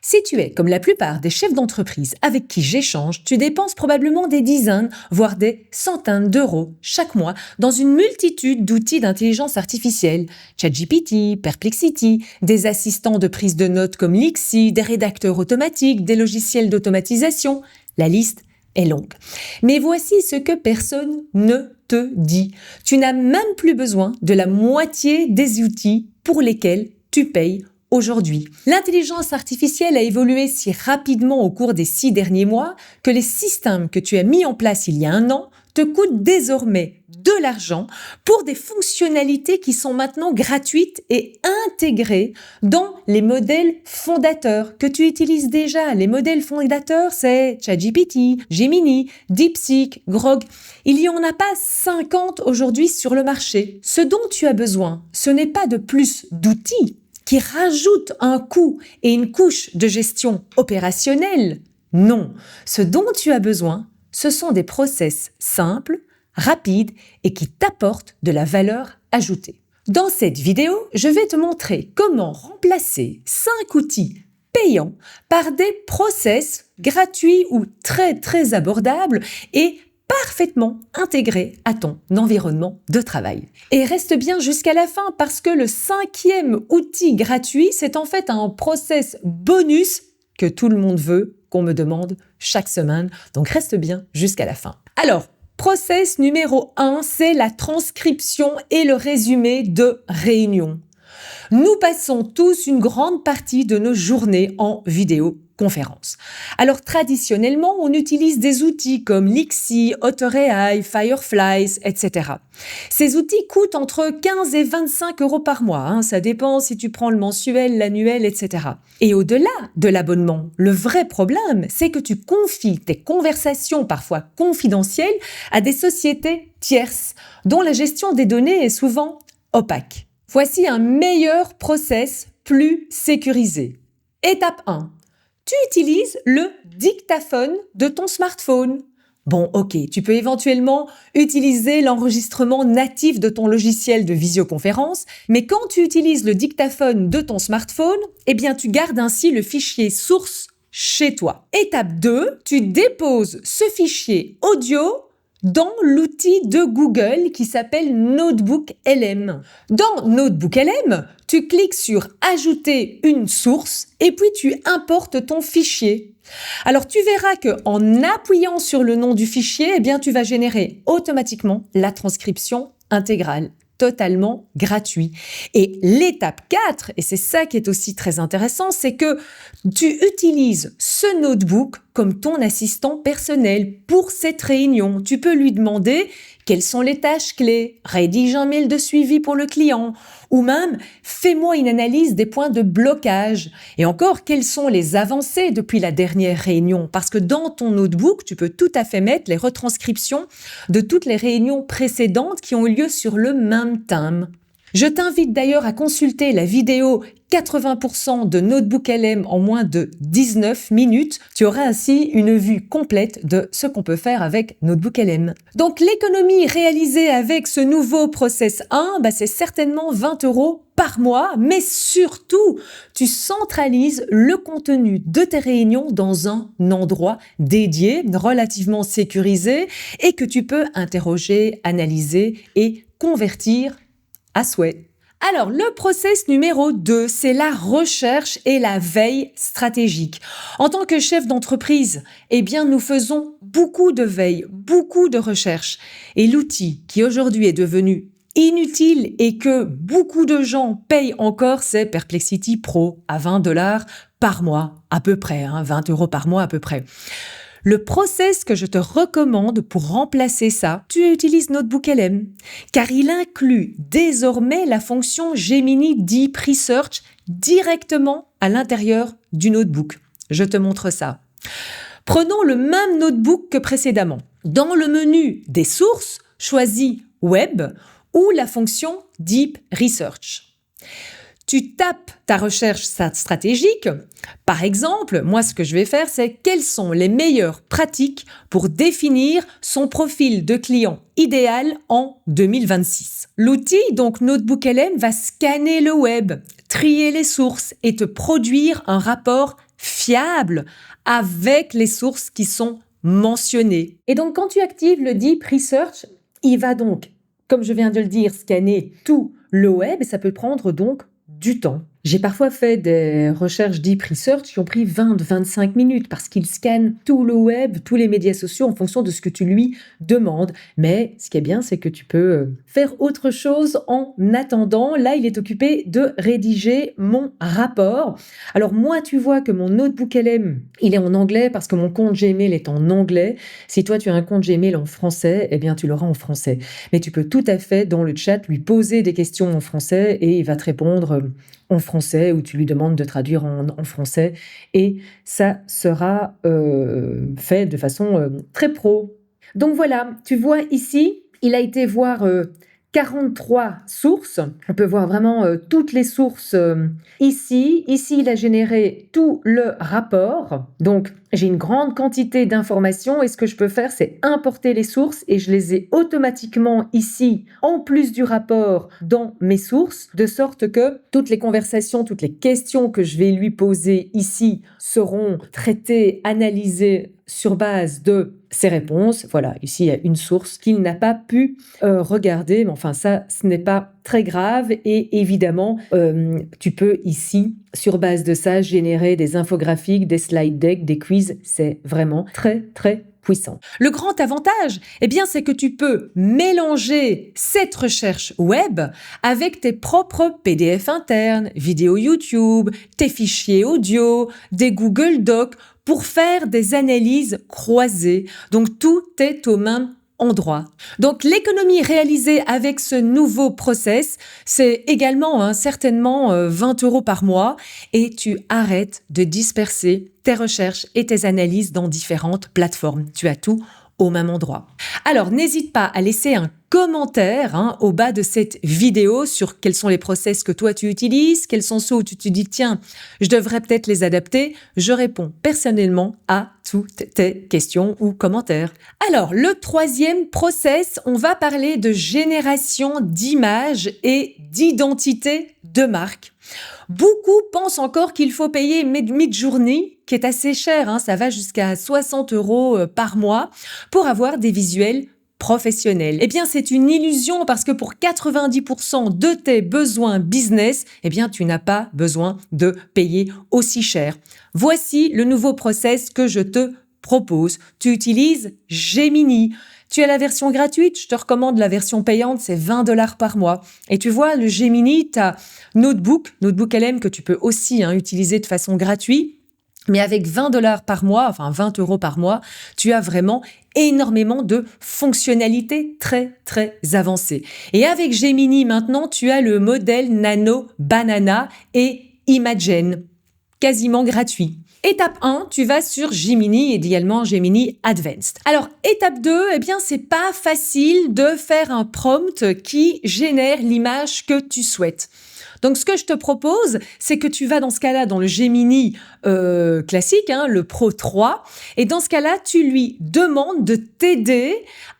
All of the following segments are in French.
Si tu es comme la plupart des chefs d'entreprise avec qui j'échange, tu dépenses probablement des dizaines, voire des centaines d'euros chaque mois dans une multitude d'outils d'intelligence artificielle, ChatGPT, Perplexity, des assistants de prise de notes comme Lixi, des rédacteurs automatiques, des logiciels d'automatisation. La liste est longue. Mais voici ce que personne ne te dit. Tu n'as même plus besoin de la moitié des outils pour lesquels tu payes aujourd'hui. L'intelligence artificielle a évolué si rapidement au cours des 6 derniers mois que les systèmes que tu as mis en place il y a un an te coûtent désormais de l'argent pour des fonctionnalités qui sont maintenant gratuites et intégrées dans les modèles fondateurs que tu utilises déjà. Les modèles fondateurs, c'est ChatGPT, Gemini, DeepSeek, Grok. Il n'y en a pas 50 aujourd'hui sur le marché. Ce dont tu as besoin, ce n'est pas de plus d'outils qui rajoutent un coût et une couche de gestion opérationnelle. Non, ce dont tu as besoin, ce sont des process simples, rapides et qui t'apportent de la valeur ajoutée. Dans cette vidéo, je vais te montrer comment remplacer 5 outils payants par des process gratuits ou très abordables et parfaitement intégré à ton environnement de travail. Et reste bien jusqu'à la fin parce que le 5e outil gratuit, c'est en fait un process bonus que tout le monde veut, qu'on me demande chaque semaine. Donc reste bien jusqu'à la fin. Alors, process numéro 1, c'est la transcription et le résumé de réunion. Nous passons tous une grande partie de nos journées en vidéoconférence. Alors traditionnellement, on utilise des outils comme Lixi, AutoRei, Fireflies, etc. Ces outils coûtent entre 15 et 25 euros par mois. Ça dépend si tu prends le mensuel, l'annuel, etc. Et au-delà de l'abonnement, le vrai problème, c'est que tu confies tes conversations parfois confidentielles à des sociétés tierces dont la gestion des données est souvent opaque. Voici un meilleur process plus sécurisé. Étape 1. Tu utilises le dictaphone de ton smartphone. Bon, ok, tu peux éventuellement utiliser l'enregistrement natif de ton logiciel de visioconférence, mais quand tu utilises le dictaphone de ton smartphone, eh bien, tu gardes ainsi le fichier source chez toi. Étape 2, tu déposes ce fichier audio dans l'outil de Google qui s'appelle NotebookLM. Dans NotebookLM, tu cliques sur « Ajouter une source » et puis tu importes ton fichier. Alors tu verras qu'en appuyant sur le nom du fichier, eh bien, tu vas générer automatiquement la transcription intégrale, totalement gratuit. Et l'étape 4, et c'est ça qui est aussi très intéressant, c'est que tu utilises ce notebook comme ton assistant personnel pour cette réunion. Tu peux lui demander quelles sont les tâches clés, rédige un mail de suivi pour le client, ou même fais-moi une analyse des points de blocage. Et encore, quelles sont les avancées depuis la dernière réunion? Parce que dans ton notebook, tu peux tout à fait mettre les retranscriptions de toutes les réunions précédentes qui ont eu lieu sur le même thème. Je t'invite d'ailleurs à consulter la vidéo 80% de NotebookLM en moins de 19 minutes. Tu auras ainsi une vue complète de ce qu'on peut faire avec NotebookLM. Donc l'économie réalisée avec ce nouveau Process 1, c'est certainement 20 euros par mois, mais surtout, tu centralises le contenu de tes réunions dans un endroit dédié, relativement sécurisé, et que tu peux interroger, analyser et convertir à souhait. Alors, le process numéro 2, c'est la recherche et la veille stratégique. En tant que chef d'entreprise, eh bien, nous faisons beaucoup de veille, beaucoup de recherche. Et l'outil qui aujourd'hui est devenu inutile et que beaucoup de gens payent encore, c'est Perplexity Pro à 20 $ par mois, à peu près, 20 euros par mois à peu près. Le process que je te recommande pour remplacer ça, tu utilises NotebookLM, car il inclut désormais la fonction Gemini Deep Research directement à l'intérieur du notebook. Je te montre ça. Prenons le même notebook que précédemment. Dans le menu des sources, choisis Web ou la fonction Deep Research. Tu tapes ta recherche stratégique. Par exemple, moi, ce que je vais faire, c'est quelles sont les meilleures pratiques pour définir son profil de client idéal en 2026. L'outil, donc NotebookLM, va scanner le web, trier les sources et te produire un rapport fiable avec les sources qui sont mentionnées. Et donc, quand tu actives le Deep Research, il va donc, comme je viens de le dire, scanner tout le web et ça peut prendre donc du temps. J'ai parfois fait des recherches Deep Research qui ont pris 20-25 minutes parce qu'il scanne tout le web, tous les médias sociaux en fonction de ce que tu lui demandes. Mais ce qui est bien, c'est que tu peux faire autre chose en attendant. Là, il est occupé de rédiger mon rapport. Alors moi, tu vois que mon notebook LM, il est en anglais parce que mon compte Gmail est en anglais. Si toi, tu as un compte Gmail en français, eh bien, tu l'auras en français. Mais tu peux tout à fait, dans le chat, lui poser des questions en français et il va te répondre en français ou tu lui demandes de traduire en français et ça sera fait de façon très pro. Donc voilà, tu vois ici, il a été voir 43 sources. On peut voir vraiment toutes les sources ici. Ici, il a généré tout le rapport. Donc, j'ai une grande quantité d'informations et ce que je peux faire, c'est importer les sources et je les ai automatiquement ici, en plus du rapport, dans mes sources, de sorte que toutes les conversations, toutes les questions que je vais lui poser ici seront traitées, analysées sur base de ses réponses. Voilà, ici, il y a une source qu'il n'a pas pu regarder, mais enfin, ça, ce n'est pas très grave et évidemment, tu peux ici, sur base de ça, générer des infographiques, des slide decks, des quiz. C'est vraiment très, très puissant. Le grand avantage, eh bien, c'est que tu peux mélanger cette recherche web avec tes propres PDF internes, vidéos YouTube, tes fichiers audio, des Google Docs pour faire des analyses croisées. Donc, tout est au même endroit. Donc, l'économie réalisée avec ce nouveau process, c'est également certainement 20 € par mois et tu arrêtes de disperser tes recherches et tes analyses dans différentes plateformes. Tu as tout au même endroit. Alors, n'hésite pas à laisser un commentaire au bas de cette vidéo sur quels sont les process que toi tu utilises, quels sont ceux où tu te dis tiens, je devrais peut-être les adapter. Je réponds personnellement à toutes tes questions ou commentaires. Alors, le troisième process, on va parler de génération d'images et d'identité de marque. Beaucoup pensent encore qu'il faut payer Midjourney, qui est assez cher, ça va jusqu'à 60 € par mois, pour avoir des visuels professionnels. Eh bien, c'est une illusion parce que pour 90% de tes besoins business, eh bien, tu n'as pas besoin de payer aussi cher. Voici le nouveau process que je te propose. Tu utilises Gemini. Tu as la version gratuite, je te recommande la version payante, c'est 20 $ par mois. Et tu vois, le Gemini, tu as Notebook LM que tu peux aussi utiliser de façon gratuite. Mais avec 20 $ par mois, enfin 20 € par mois, tu as vraiment énormément de fonctionnalités très, très avancées. Et avec Gemini, maintenant, tu as le modèle Nano Banana et Imagen, quasiment gratuit. Étape 1, tu vas sur Gemini, idéalement Gemini Advanced. Alors, étape 2, eh bien, c'est pas facile de faire un prompt qui génère l'image que tu souhaites. Donc, ce que je te propose, c'est que tu vas dans ce cas-là dans le Gemini classique, le Pro 3, et dans ce cas-là, tu lui demandes de t'aider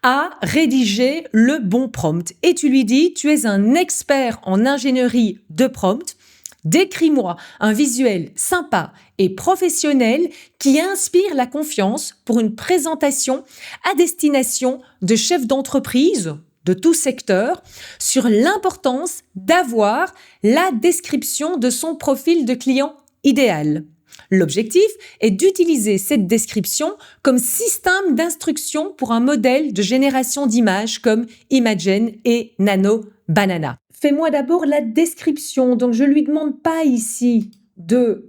à rédiger le bon prompt. Et tu lui dis, tu es un expert en ingénierie de prompt, décris-moi un visuel sympa et professionnel qui inspire la confiance pour une présentation à destination de chefs d'entreprise de tout secteur sur l'importance d'avoir la description de son profil de client idéal. L'objectif est d'utiliser cette description comme système d'instruction pour un modèle de génération d'images comme Imagen et Nano Banana. Fais-moi d'abord la description, donc je lui demande pas ici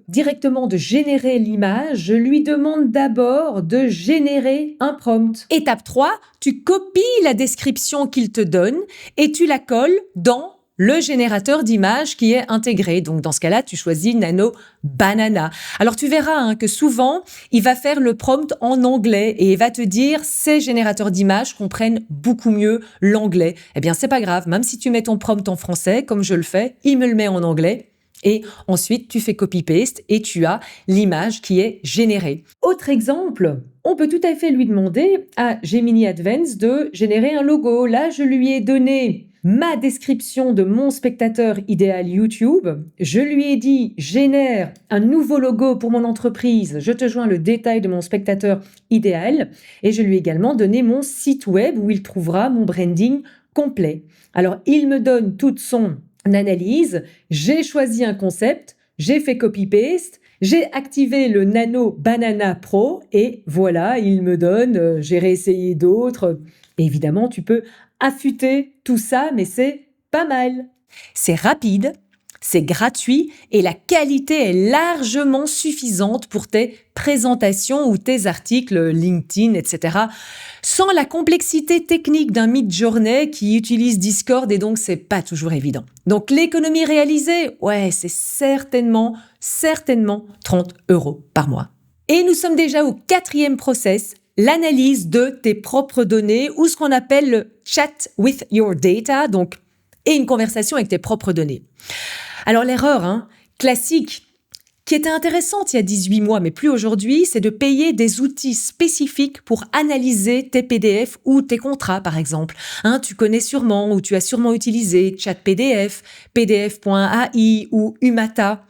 directement de générer l'image, je lui demande d'abord de générer un prompt. Étape 3, tu copies la description qu'il te donne et tu la colles dans le générateur d'images qui est intégré. Donc, dans ce cas-là, tu choisis Nano Banana. Alors, tu verras que souvent, il va faire le prompt en anglais et il va te dire ces générateurs d'images comprennent beaucoup mieux l'anglais. Eh bien, c'est pas grave. Même si tu mets ton prompt en français, comme je le fais, il me le met en anglais. Et ensuite, tu fais copy-paste et tu as l'image qui est générée. Autre exemple, on peut tout à fait lui demander à Gemini Advanced de générer un logo. Là, je lui ai donné ma description de mon spectateur idéal YouTube. Je lui ai dit, génère un nouveau logo pour mon entreprise. Je te joins le détail de mon spectateur idéal. Et je lui ai également donné mon site web où il trouvera mon branding complet. Alors, il me donne toute son analyse. J'ai choisi un concept. J'ai fait copy-paste. J'ai activé le Nano Banana Pro et voilà, il me donne, j'ai réessayé d'autres. Évidemment, tu peux affûter tout ça, mais c'est pas mal. C'est rapide, c'est gratuit et la qualité est largement suffisante pour tes présentations ou tes articles LinkedIn, etc. Sans la complexité technique d'un Midjourney qui utilise Discord et donc c'est pas toujours évident. Donc l'économie réalisée, ouais, c'est certainement 30 € par mois. Et nous sommes déjà au 4e process, l'analyse de tes propres données ou ce qu'on appelle le chat with your data, donc et une conversation avec tes propres données. Alors l'erreur classique qui était intéressante il y a 18 mois, mais plus aujourd'hui, c'est de payer des outils spécifiques pour analyser tes PDF ou tes contrats, par exemple. Tu connais sûrement ou tu as sûrement utilisé ChatPDF, PDF.ai ou Umata.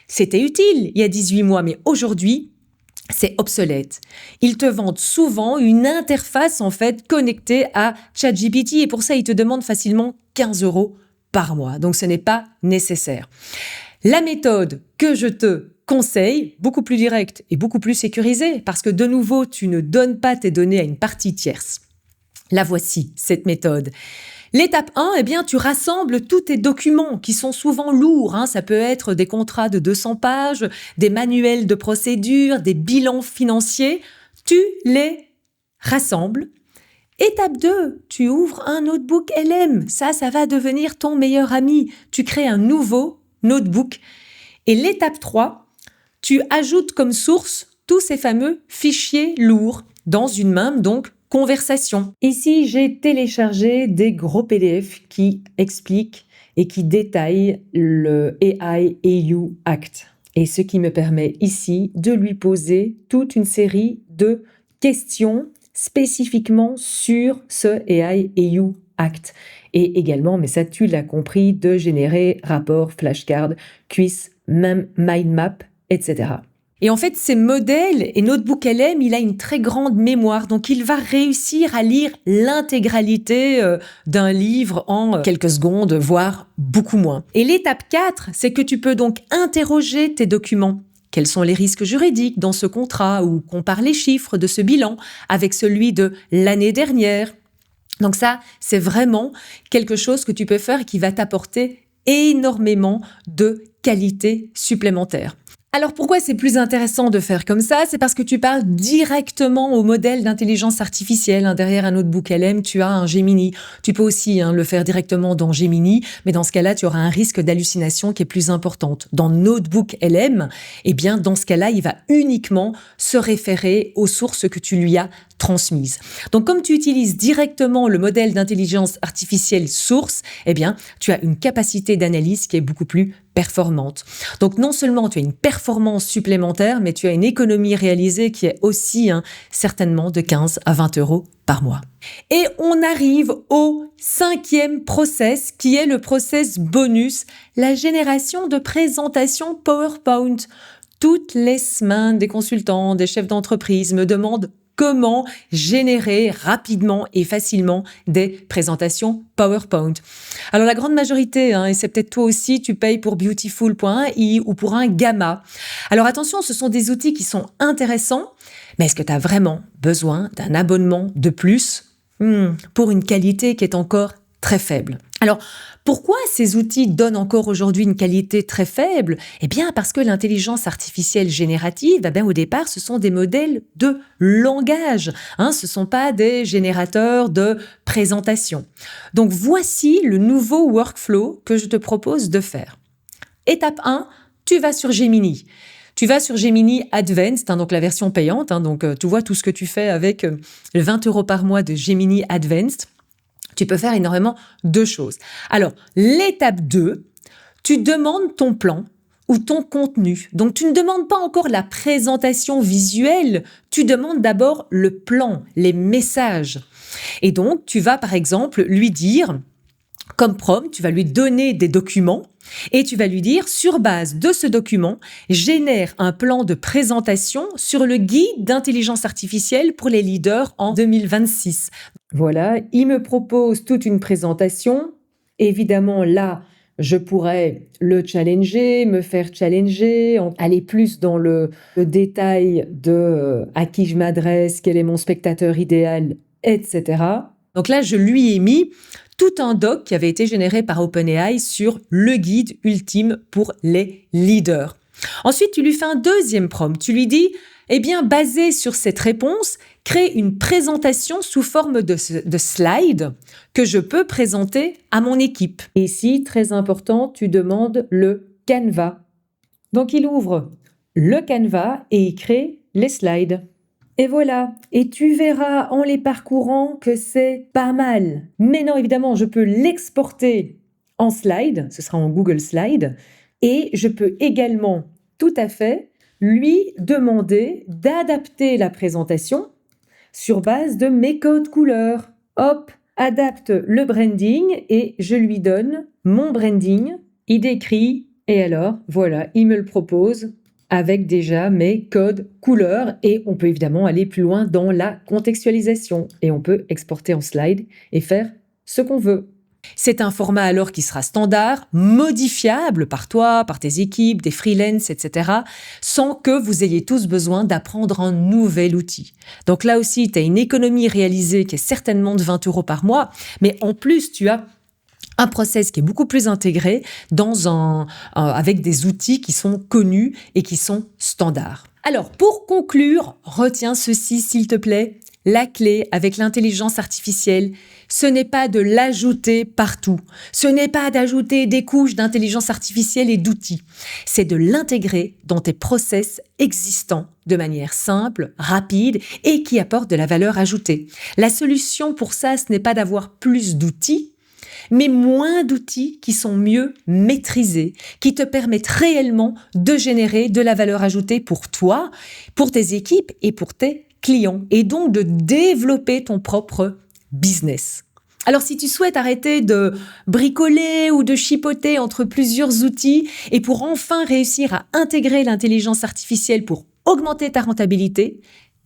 C'était utile il y a 18 mois, mais aujourd'hui, c'est obsolète. Ils te vendent souvent une interface en fait connectée à ChatGPT et pour ça, ils te demandent facilement 15 € par mois. Donc, ce n'est pas nécessaire. La méthode que je te conseille, beaucoup plus directe et beaucoup plus sécurisée, parce que de nouveau, tu ne donnes pas tes données à une partie tierce. La voici, cette méthode. L'étape 1, tu rassembles tous tes documents qui sont souvent lourds. Ça peut être des contrats de 200 pages, des manuels de procédure, des bilans financiers. Tu les rassembles. Étape 2, tu ouvres un notebook LM. Ça va devenir ton meilleur ami. Tu crées un nouveau notebook. Et l'étape 3, tu ajoutes comme source tous ces fameux fichiers lourds dans une même, conversation. Ici, j'ai téléchargé des gros PDF qui expliquent et qui détaillent le AI EU Act. Et ce qui me permet ici de lui poser toute une série de questions spécifiquement sur ce AI EU Act. Et également, mais ça tu l'as compris, de générer rapports, flashcards, quiz, même mind map, etc. Et en fait, ces modèles et Notebook LM, il a une très grande mémoire, donc il va réussir à lire l'intégralité d'un livre en quelques secondes, voire beaucoup moins. Et l'étape 4, c'est que tu peux donc interroger tes documents. Quels sont les risques juridiques dans ce contrat ou compare les chiffres de ce bilan avec celui de l'année dernière. Donc ça, c'est vraiment quelque chose que tu peux faire et qui va t'apporter énormément de qualité supplémentaire. Alors pourquoi c'est plus intéressant de faire comme ça ? C'est parce que tu parles directement au modèle d'intelligence artificielle. Derrière un notebook LM, tu as un Gemini. Tu peux aussi le faire directement dans Gemini, mais dans ce cas-là, tu auras un risque d'hallucination qui est plus importante. Dans Notebook LM, dans ce cas-là, il va uniquement se référer aux sources que tu lui as transmises. Donc comme tu utilises directement le modèle d'intelligence artificielle source, tu as une capacité d'analyse qui est beaucoup plus performante. Donc non seulement tu as une performance supplémentaire, mais tu as une économie réalisée qui est aussi certainement de 15 à 20 € par mois. Et on arrive au 5e process qui est le process bonus, la génération de présentations PowerPoint. Toutes les semaines, des consultants, des chefs d'entreprise me demandent comment générer rapidement et facilement des présentations PowerPoint. Alors la grande majorité, et c'est peut-être toi aussi, tu payes pour Beautiful.ai ou pour un Gamma. Alors attention, ce sont des outils qui sont intéressants, mais est-ce que tu as vraiment besoin d'un abonnement de plus pour une qualité qui est encore très faible ? Alors, pourquoi ces outils donnent encore aujourd'hui une qualité très faible ? Parce que l'intelligence artificielle générative, au départ, ce sont des modèles de langage. Ce ne sont pas des générateurs de présentation. Donc, voici le nouveau workflow que je te propose de faire. Étape 1, tu vas sur Gemini. Tu vas sur Gemini Advanced, donc la version payante. Donc, tu vois tout ce que tu fais avec le 20 € par mois de Gemini Advanced. Tu peux faire énormément de choses. Alors, l'étape 2, tu demandes ton plan ou ton contenu. Donc, tu ne demandes pas encore la présentation visuelle, tu demandes d'abord le plan, les messages. Et donc, tu vas par exemple lui dire Comme prompt, tu vas lui donner des documents et tu vas lui dire, sur base de ce document, génère un plan de présentation sur le guide d'intelligence artificielle pour les leaders en 2026. Voilà, il me propose toute une présentation. Évidemment, là, je pourrais le challenger, me faire challenger, aller plus dans le détail de à qui je m'adresse, quel est mon spectateur idéal, etc. Donc là, je lui ai mis tout un doc qui avait été généré par OpenAI sur le guide ultime pour les leaders. Ensuite, tu lui fais un deuxième prompt. Tu lui dis, basé sur cette réponse, crée une présentation sous forme de slide que je peux présenter à mon équipe. Et ici, très important, tu demandes le Canva. Donc, il ouvre le Canva et il crée les slides. Et voilà, et tu verras en les parcourant que c'est pas mal. Mais non, évidemment, je peux l'exporter en slide, ce sera en Google Slide, et je peux également, tout à fait, lui demander d'adapter la présentation sur base de mes codes couleurs. Hop, adapte le branding et je lui donne mon branding, il décrit, et alors, voilà, il me le propose avec déjà mes codes couleurs et on peut évidemment aller plus loin dans la contextualisation et on peut exporter en slide et faire ce qu'on veut. C'est un format alors qui sera standard, modifiable par toi, par tes équipes, des freelances, etc., sans que vous ayez tous besoin d'apprendre un nouvel outil. Donc là aussi, tu as une économie réalisée qui est certainement de 20 € par mois, mais en plus, tu as un process qui est beaucoup plus intégré avec des outils qui sont connus et qui sont standards. Alors, pour conclure, retiens ceci s'il te plaît. La clé avec l'intelligence artificielle, ce n'est pas de l'ajouter partout. Ce n'est pas d'ajouter des couches d'intelligence artificielle et d'outils. C'est de l'intégrer dans tes process existants de manière simple, rapide et qui apporte de la valeur ajoutée. La solution pour ça, ce n'est pas d'avoir plus d'outils, mais moins d'outils qui sont mieux maîtrisés, qui te permettent réellement de générer de la valeur ajoutée pour toi, pour tes équipes et pour tes clients, et donc de développer ton propre business. Alors si tu souhaites arrêter de bricoler ou de chipoter entre plusieurs outils et pour enfin réussir à intégrer l'intelligence artificielle pour augmenter ta rentabilité,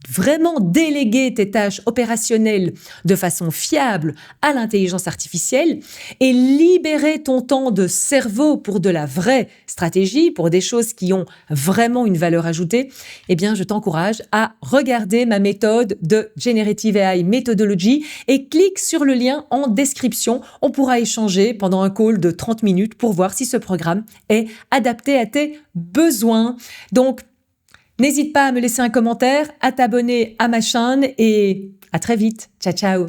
vraiment déléguer tes tâches opérationnelles de façon fiable à l'intelligence artificielle et libérer ton temps de cerveau pour de la vraie stratégie, pour des choses qui ont vraiment une valeur ajoutée, je t'encourage à regarder ma méthode de Generative AI Methodology et clique sur le lien en description. On pourra échanger pendant un call de 30 minutes pour voir si ce programme est adapté à tes besoins. Donc, n'hésite pas à me laisser un commentaire, à t'abonner à ma chaîne et à très vite. Ciao, ciao.